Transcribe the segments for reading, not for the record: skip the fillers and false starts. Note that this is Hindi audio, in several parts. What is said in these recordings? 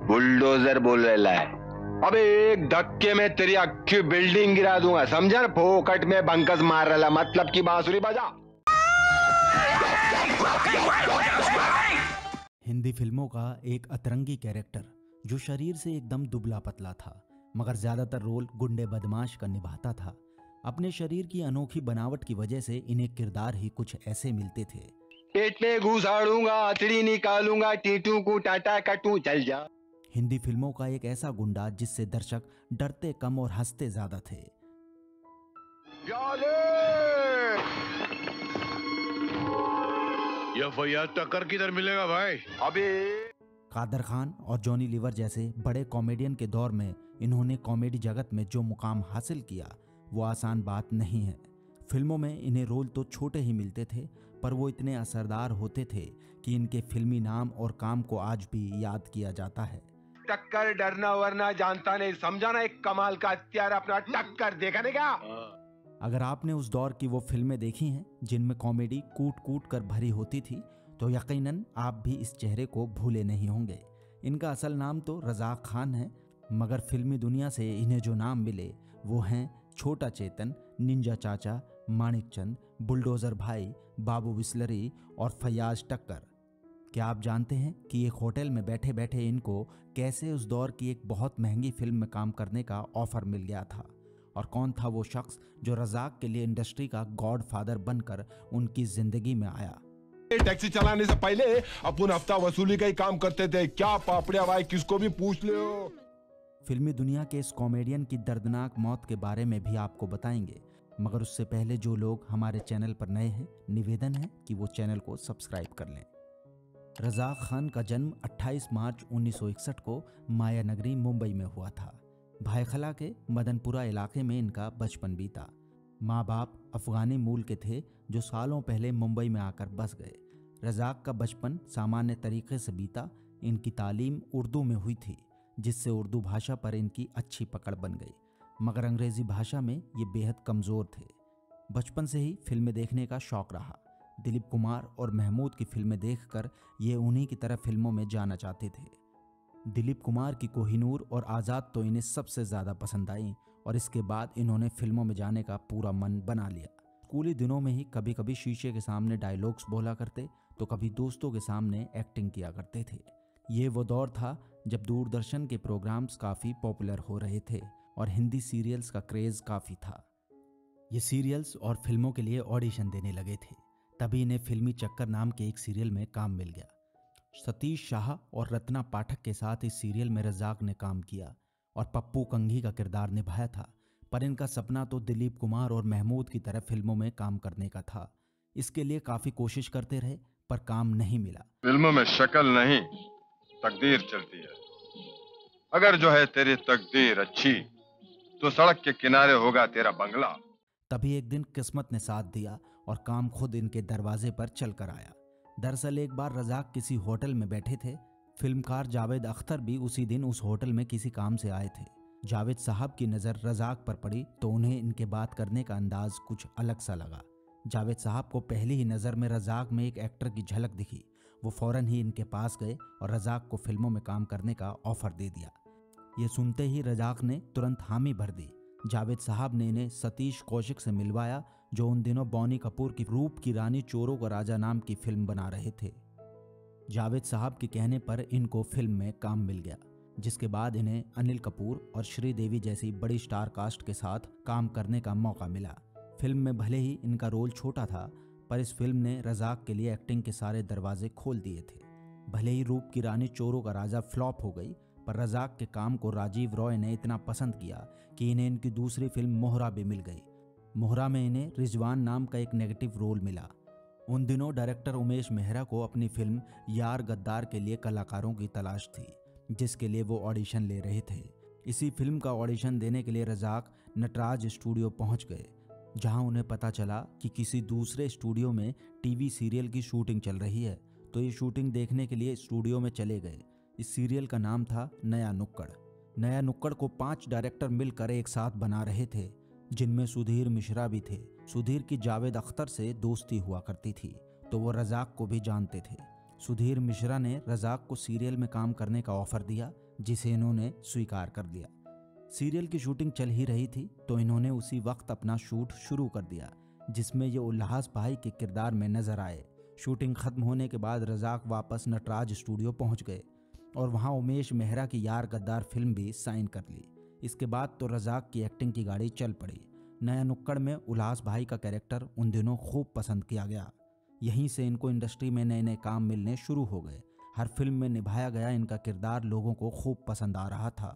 बुलडोजर बोल रहा है। अबे एक धक्के में तेरी अक्की बिल्डिंग गिरा दूंगा, समझा? फोकट में बंकस मार रहा, मतलब की बांसुरी बजा। हिंदी फिल्मों का एक अतरंगी कैरेक्टर जो शरीर से एकदम दुबला पतला था, मगर ज्यादातर रोल गुंडे बदमाश का निभाता था। अपने शरीर की अनोखी बनावट की वजह से इन्हें किरदार ही कुछ ऐसे मिलते थे। पेट में घुसाड़ूंगा, अतड़ी निकालूंगा, टीटू को टाटा कटू, चल जा। हिंदी फिल्मों का एक ऐसा गुंडा जिससे दर्शक डरते कम और हंसते ज्यादा थे। ये टक्कर किधर मिलेगा भाई? अबे कादर खान और जॉनी लीवर जैसे बड़े कॉमेडियन के दौर में इन्होंने कॉमेडी जगत में जो मुकाम हासिल किया वो आसान बात नहीं है। फिल्मों में इन्हें रोल तो छोटे ही मिलते थे, पर वो इतने असरदार होते थे कि इनके फिल्मी नाम और काम को आज भी याद किया जाता है। टक्कर डरना वरना जानता नहीं, समझा ना? एक कमाल का हथियार अपना टक्कर, देखा नहीं क्या? अगर आपने उस दौर की वो फिल्में देखी हैं जिनमें कॉमेडी कूट कूट कर भरी होती थी तो यकीनन आप भी इस चेहरे को भूले नहीं होंगे। इनका असल नाम तो रज़ाक खान है, मगर फिल्मी दुनिया से इन्हें जो नाम मिले वो हैं छोटा चेतन, निंजा चाचा, माणिक चंद, बुलडोज़र भाई, बाबू बिस्लरी और फयाज टक्कर। क्या आप जानते हैं कि एक होटल में बैठे बैठे इनको कैसे उस दौर की एक बहुत महंगी फिल्म में काम करने का ऑफर मिल गया था, और कौन था वो शख्स जो रज़ाक के लिए इंडस्ट्री का गॉड फादर बनकर उनकी जिंदगी में आया। टैक्सी चलाने से पहले अपन हफ्ता वसूली का ही काम करते थे। क्या पापड़िया भाई, किसको भी पूछ ले। फिल्मी दुनिया के इस कॉमेडियन की दर्दनाक मौत के बारे में भी आपको बताएंगे, मगर उससे पहले जो लोग हमारे चैनल पर नए हैं, निवेदन है कि वो चैनल को सब्सक्राइब कर लें। रज़ाक खान का जन्म 28 मार्च 1961 को माया नगरी मुंबई में हुआ था। भाईखला के मदनपुरा इलाके में इनका बचपन बीता। माँ बाप अफगानी मूल के थे जो सालों पहले मुंबई में आकर बस गए। रज़ाक का बचपन सामान्य तरीके से बीता। इनकी तालीम उर्दू में हुई थी, जिससे उर्दू भाषा पर इनकी अच्छी पकड़ बन गई, मगर अंग्रेज़ी भाषा में ये बेहद कमज़ोर थे। बचपन से ही फिल्में देखने का शौक़ रहा। दिलीप कुमार और महमूद की फिल्में देखकर ये उन्हीं की तरह फिल्मों में जाना चाहते थे। दिलीप कुमार की कोहिनूर और आज़ाद तो इन्हें सबसे ज़्यादा पसंद आई, और इसके बाद इन्होंने फिल्मों में जाने का पूरा मन बना लिया। स्कूली दिनों में ही कभी कभी शीशे के सामने डायलॉग्स बोला करते तो कभी दोस्तों के सामने एक्टिंग किया करते थे। ये वो दौर था जब दूरदर्शन के प्रोग्राम्स काफ़ी पॉपुलर हो रहे थे और हिंदी सीरियल्स का क्रेज़ काफ़ी था। ये सीरियल्स और फिल्मों के लिए ऑडिशन देने लगे थे। तभी इन्हें फिल्मी चक्कर नाम के एक सीरियल में काम मिल गया। सतीश शाह और रत्ना पाठक के साथ इस सीरियल में रज़ाक ने काम किया और पप्पू कंघी का किरदार निभाया था, पर इनका सपना तो दिलीप कुमार और महमूद की तरह फिल्मों में काम करने का था। इसके लिए काफ़ी कोशिश करते रहे, पर काम नहीं मिला। फिल्मों में शक्ल नहीं, तकदीर चलती है। अगर जो है तेरी तकदीर अच्छी तो सड़क के किनारे होगा तेरा बंगला। तभी एक दिन किस्मत ने साथ दिया और काम खुद इनके दरवाजे पर चल कर आया। दरअसल एक बार रज़ाक किसी होटल में बैठे थे। फिल्मकार जावेद अख्तर भी उसी दिन उस होटल में किसी काम से आए थे। जावेद साहब की नज़र रज़ाक पर पड़ी तो उन्हें इनके बात करने का अंदाज कुछ अलग सा लगा। जावेद साहब को पहली ही नज़र में रज़ाक में एक एक्टर की झलक दिखी। वो फौरन ही इनके पास गए और रज़ाक को फिल्मों में काम करने का ऑफर दे दिया। ये सुनते ही रज़ाक ने तुरंत हामी भर दी। जावेद साहब ने इन्हें सतीश कौशिक से मिलवाया, जो उन दिनों बॉनी कपूर की रूप की रानी चोरों का राजा नाम की फिल्म बना रहे थे। जावेद साहब के कहने पर इनको फिल्म में काम मिल गया, जिसके बाद इन्हें अनिल कपूर और श्रीदेवी जैसी बड़ी स्टार कास्ट के साथ काम करने का मौका मिला। फिल्म में भले ही इनका रोल छोटा था, पर इस फिल्म ने रज़ाक के लिए एक्टिंग के सारे दरवाजे खोल दिए थे। भले ही रूप की रानी चोरों का राजा फ्लॉप हो गई, पर रज़ाक के काम को राजीव रॉय ने इतना पसंद किया कि इन्हें इनकी दूसरी फिल्म मोहरा भी मिल गई। मोहरा में इन्हें रिजवान नाम का एक नेगेटिव रोल मिला। उन दिनों डायरेक्टर उमेश मेहरा को अपनी फिल्म यार गद्दार के लिए कलाकारों की तलाश थी, जिसके लिए वो ऑडिशन ले रहे थे। इसी फिल्म का ऑडिशन देने के लिए रज़ाक नटराज स्टूडियो पहुंच गए, जहां उन्हें पता चला कि किसी दूसरे स्टूडियो में टीवी सीरियल की शूटिंग चल रही है, तो ये शूटिंग देखने के लिए स्टूडियो में चले गए। इस सीरियल का नाम था नया नुक्कड़। नया नुक्कड़ को 5 डायरेक्टर मिलकर एक साथ बना रहे थे, जिनमें सुधीर मिश्रा भी थे। सुधीर की जावेद अख्तर से दोस्ती हुआ करती थी, तो वो रज़ाक को भी जानते थे। सुधीर मिश्रा ने रज़ाक को सीरियल में काम करने का ऑफर दिया, जिसे इन्होंने स्वीकार कर लिया। सीरियल की शूटिंग चल ही रही थी तो इन्होंने उसी वक्त अपना शूट शुरू कर दिया, जिसमें ये उल्लास भाई के किरदार में नजर आए। शूटिंग खत्म होने के बाद रजाक वापस नटराज स्टूडियो पहुंच गए और वहां उमेश मेहरा की यार गद्दार फिल्म भी साइन कर ली। इसके बाद तो रजाक की एक्टिंग की गाड़ी चल पड़ी। नया नुक्कड़ में उल्लास भाई का कैरेक्टर उन दिनों खूब पसंद किया गया। यहीं से इनको इंडस्ट्री में नए नए काम मिलने शुरू हो गए। हर फिल्म में निभाया गया इनका किरदार लोगों को खूब पसंद आ रहा था।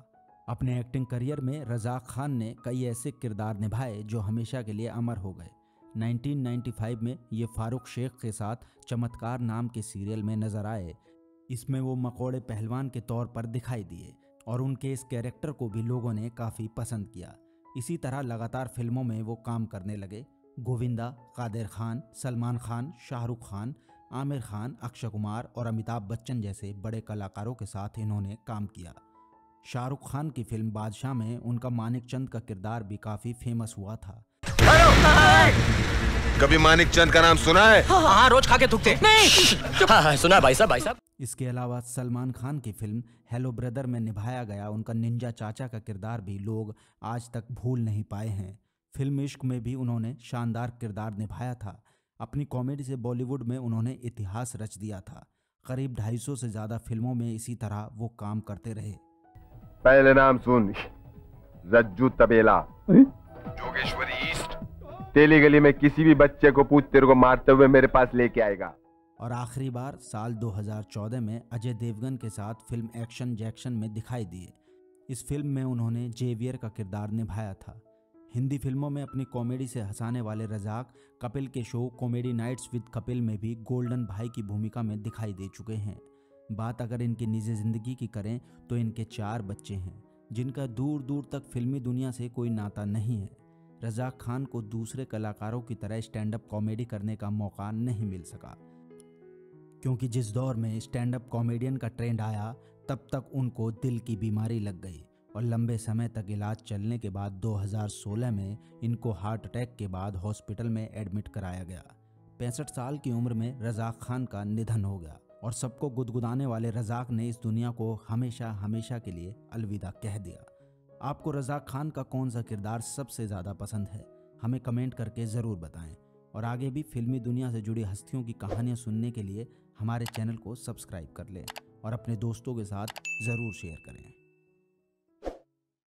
अपने एक्टिंग करियर में रजाक खान ने कई ऐसे किरदार निभाए जो हमेशा के लिए अमर हो गए। 1995 में ये फारूक शेख के साथ चमत्कार नाम के सीरियल में नजर आए। इसमें वो मकोड़े पहलवान के तौर पर दिखाई दिए और उनके इस कैरेक्टर को भी लोगों ने काफ़ी पसंद किया। इसी तरह लगातार फिल्मों में वो काम करने लगे। गोविंदा, कादिर खान, सलमान खान, शाहरुख खान, आमिर खान, अक्षय कुमार और अमिताभ बच्चन जैसे बड़े कलाकारों के साथ इन्होंने काम किया। शाहरुख खान की फिल्म बादशाह में उनका मानिक चंद का किरदार भी काफ़ी फेमस हुआ था। कभी मानिक चंद का नाम सुना है? हाँ, रोज खा के थूकते। नहीं। हाँ, सुना है भाई साहब। इसके अलावा सलमान खान की फिल्म हेलो ब्रदर में निभाया गया उनका निंजा चाचा का किरदार भी लोग आज तक भूल नहीं पाए हैं। फिल्म इश्क में भी उन्होंने शानदार किरदार निभाया था। अपनी कॉमेडी से बॉलीवुड में उन्होंने इतिहास रच दिया था। करीब 250 से ज़्यादा फिल्मों में इसी तरह वो काम करते रहे। पहले नाम सुन, रज्जू तबेला, जोगेश्वरी ईस्ट। तेली गली में किसी भी बच्चे को पूछ, तेरे को मारते हुए मेरे पास लेके आएगा। और आखिरी बार साल 2014 में अजय देवगन के साथ फिल्म एक्शन जैक्शन में दिखाई दिए। इस फिल्म में उन्होंने जेवियर का किरदार निभाया था। हिंदी फिल्मों में अपनी कॉमेडी से हंसाने वाले रजाक कपिल के show comedy nights with Kapil में भी गोल्डन भाई की भूमिका में दिखाई दे चुके हैं। बात अगर इनकी निजी जिंदगी की करें तो इनके 4 बच्चे हैं, जिनका दूर दूर तक फिल्मी दुनिया से कोई नाता नहीं है। रजाक खान को दूसरे कलाकारों की तरह स्टैंड अप कॉमेडी करने का मौका नहीं मिल सका, क्योंकि जिस दौर में स्टैंड अप कॉमेडियन का ट्रेंड आया तब तक उनको दिल की बीमारी लग गई और लंबे समय तक इलाज चलने के बाद 2016 में इनको हार्ट अटैक के बाद हॉस्पिटल में एडमिट कराया गया। 65 साल की उम्र में रजाक खान का निधन हो गया और सबको गुदगुदाने वाले रजाक ने इस दुनिया को हमेशा हमेशा के लिए अलविदा कह दिया। आपको रजाक खान का कौन सा किरदार सबसे ज़्यादा पसंद है, हमें कमेंट करके ज़रूर बताएं। और आगे भी फिल्मी दुनिया से जुड़ी हस्तियों की कहानियाँ सुनने के लिए हमारे चैनल को सब्सक्राइब कर लें और अपने दोस्तों के साथ ज़रूर शेयर करें।